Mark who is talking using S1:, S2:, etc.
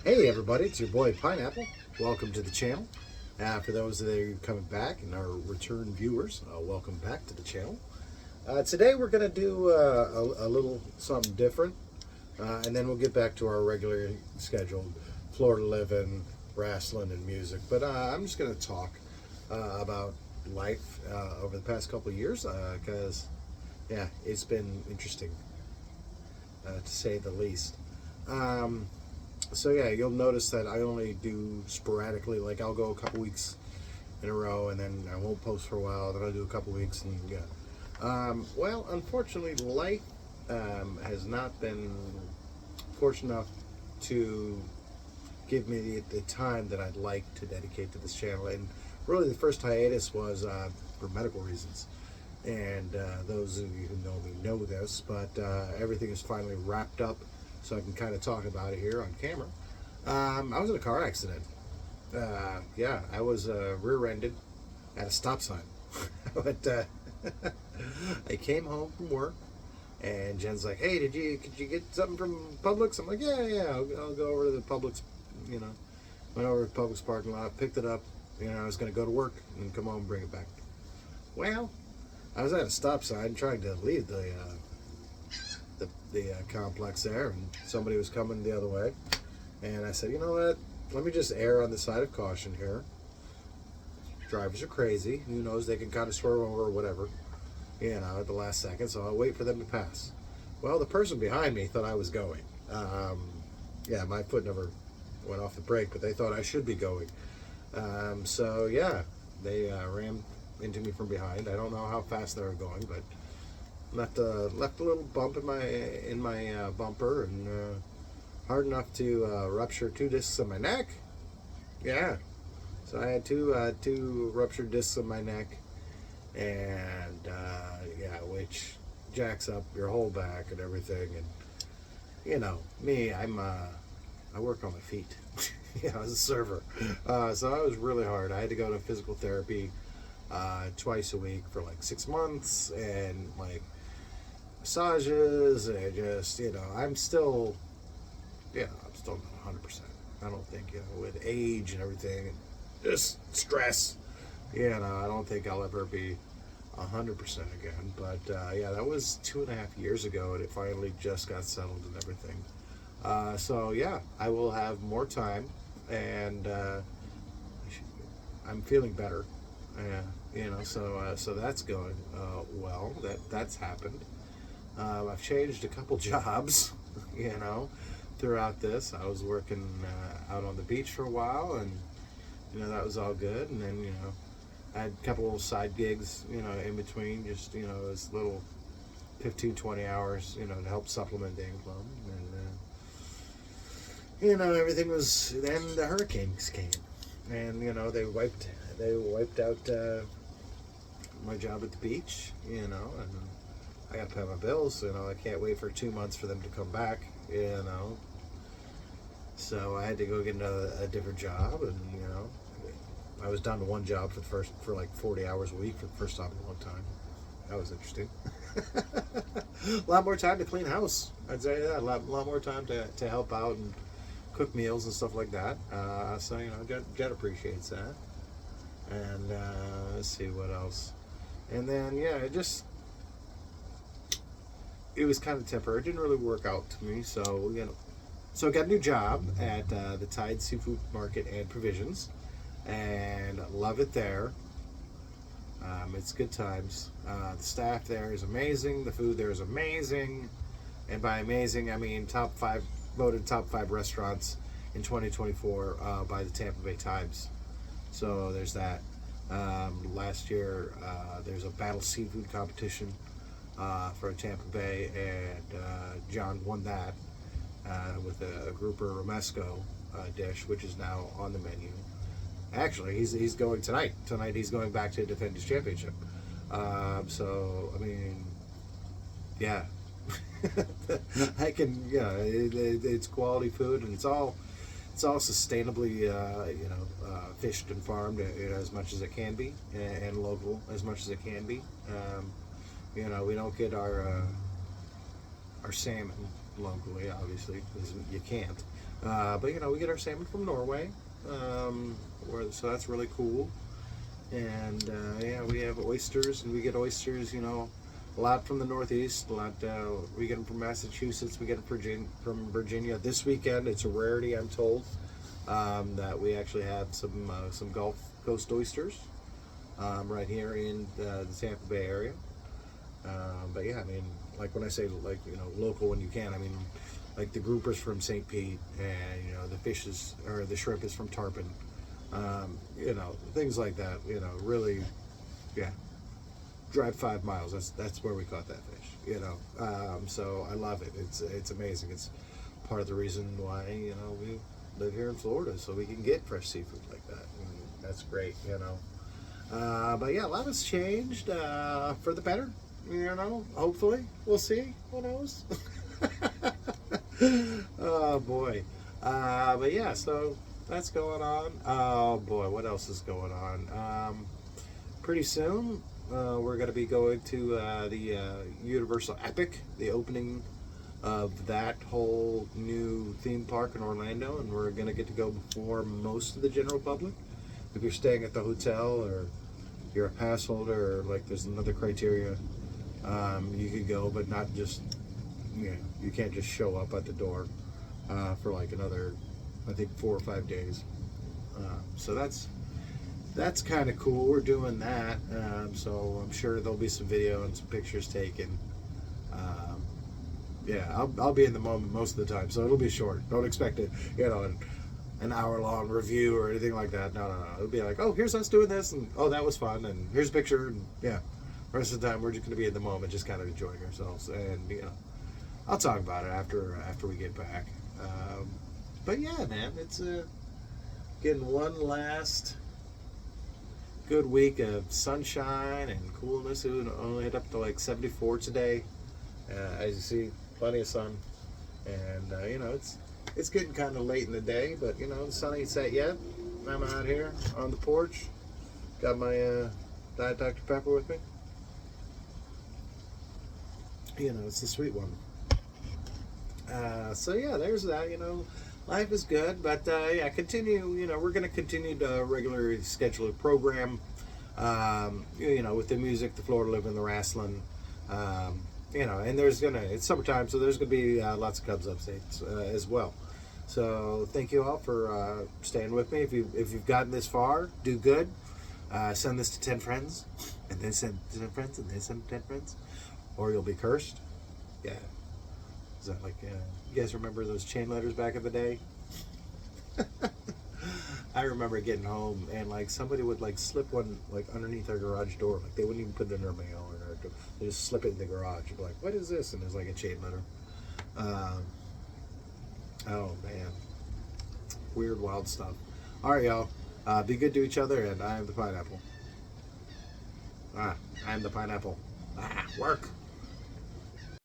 S1: Hey everybody, it's your boy Pineapple. Welcome to the channel. For those that are coming back and our return viewers, welcome back to the channel. Today we're going to do a little something different, and then we'll get back to our regular scheduled Florida living, wrestling, and music. But I'm just going to talk about life over the past couple of years, because yeah, it's been interesting to say the least. So yeah, you'll notice that I only do sporadically. Like I'll go a couple weeks in a row, and then I won't post for a while. Then I'll do a couple weeks, and yeah. Well, unfortunately, life has not been fortunate enough to give me the time that I'd like to dedicate to this channel. And really, the first hiatus was for medical reasons. And those of you who know me know this, but everything is finally wrapped up, so I can kind of talk about it here on camera. I was in a car accident. Yeah, I was rear-ended at a stop sign. But I came home from work, and Jen's like, "Hey, could you get something from Publix?" I'm like, "Yeah, I'll go over to the Publix." You know, went over to the Publix parking lot, picked it up. You know, I was going to go to work and come home and bring it back. Well, I was at a stop sign trying to leave the complex there, and somebody was coming the other way, and I said, you know what, let me just err on the side of caution here. Drivers are crazy, who knows, they can kind of swerve over or whatever, you know, at the last second, so I'll wait for them to pass. Well, the person behind me thought I was going. Yeah, my foot never went off the brake, but they thought I should be going. So yeah, they rammed into me from behind. I don't know how fast they were going, but left a little bump in my bumper, and hard enough to rupture 2 discs in my neck. Yeah, so I had two ruptured discs in my neck, and yeah, which jacks up your whole back and everything. And you know me, I work on my feet. Yeah, I was a server, so I was really hard. I had to go to physical therapy twice a week for like 6 months, and like massages, and just, you know, I'm still not 100%. I don't think, you know, with age and everything, and just stress, you know, I don't think I'll ever be 100% again. But yeah, that was 2.5 years ago, and it finally just got settled and everything. So yeah, I will have more time, and I'm feeling better. You know, so that's going well. That's happened. I've changed a couple jobs, you know, throughout this. I was working out on the beach for a while, and you know, that was all good. And then, you know, I had a couple little side gigs, you know, in between, just, you know, as little 15-20 hours, you know, to help supplement the income. And you know, everything was. Then the hurricanes came, and you know, they wiped out my job at the beach, you know, and I got to pay my bills. You know, I can't wait for 2 months for them to come back, you know. So I had to go get a different job, and you know, I was down to one job for like 40 hours a week for the first time in a long time. That was interesting. A lot more time to clean house, I'd say that. A lot more time to help out and cook meals and stuff like that. So you know, Jen appreciates that. And let's see what else. And then yeah, it was kind of temporary. It didn't really work out to me. So you know, so I got a new job at the Tide Seafood Market and Provisions, and love it there. It's good times. The staff there is amazing. The food there is amazing, and by amazing I mean voted top 5 restaurants in 2024 by the Tampa Bay Times. So there's that. Last year there's a battle seafood competition for Tampa Bay, and John won that with a grouper romesco dish, which is now on the menu. Actually, he's going tonight. Tonight he's going back to defend his championship. So I mean, yeah, I can. Yeah, it's quality food, and it's all sustainably, you know, fished and farmed, you know, as much as it can be, and local as much as it can be. You know, we don't get our salmon locally, obviously, because you can't. But you know, we get our salmon from Norway, so that's really cool. And yeah, we have oysters, and we get oysters, you know, a lot from the Northeast. A lot we get them from Massachusetts. We get them from Virginia. This weekend, it's a rarity, I'm told, that we actually have some Gulf Coast oysters right here in the Tampa Bay area. But yeah, I mean, like when I say like, you know, local when you can, I mean like the groupers from St. Pete, and you know the fishes or the shrimp is from Tarpon. You know, things like that. You know, really, yeah. Drive 5 miles. That's where we caught that fish. You know, so I love it. It's amazing. It's part of the reason why, you know, we live here in Florida, so we can get fresh seafood like that. And that's great. You know, but yeah, a lot has changed for the better. You know, hopefully, we'll see. Who knows? Oh boy. But yeah, so that's going on. Oh boy, what else is going on? Pretty soon, we're going to be going to the Universal Epic, the opening of that whole new theme park in Orlando, and we're going to get to go before most of the general public. If you're staying at the hotel, or you're a pass holder, or like there's another criteria, you could go, but not just, you know, you can't just show up at the door for like another, I think, 4 or 5 days. So that's kind of cool. We're doing that, so I'm sure there'll be some video and some pictures taken. Yeah, I'll be in the moment most of the time, so it'll be short. Don't expect it, you know, an hour-long review or anything like that. No. It'll be like, oh, here's us doing this, and oh, that was fun, and here's a picture, and yeah. The rest of the time, we're just going to be in the moment, just kind of enjoying ourselves, and you know, I'll talk about it after we get back. But yeah, man, it's getting one last good week of sunshine and coolness. It only hit up to like 74 today. As you see, plenty of sun, and you know, it's getting kind of late in the day, but you know, the sun ain't set yet. I'm out here on the porch, got my Diet Dr. Pepper with me. You know, it's the sweet one. So yeah, there's that. You know, life is good, but yeah, continue. You know, we're going to continue to regularly schedule a program. You know, with the music, the Florida Living, the wrestling. You know, and it's summertime, so there's gonna be lots of Cubs updates as well. So thank you all for staying with me. If you've gotten this far, do good. Send this to 10 friends, and then send 10 friends, and then send 10 friends, or you'll be cursed. Yeah. Is that like, you guys remember those chain letters back in the day? I remember getting home and like somebody would like slip one like underneath our garage door. Like they wouldn't even put it in their mail, or they just slip it in the garage. You'd be like, what is this? And there's like a chain letter. Oh man. Weird, wild stuff. All right, y'all. Be good to each other, and I am the pineapple. I am the pineapple. Work.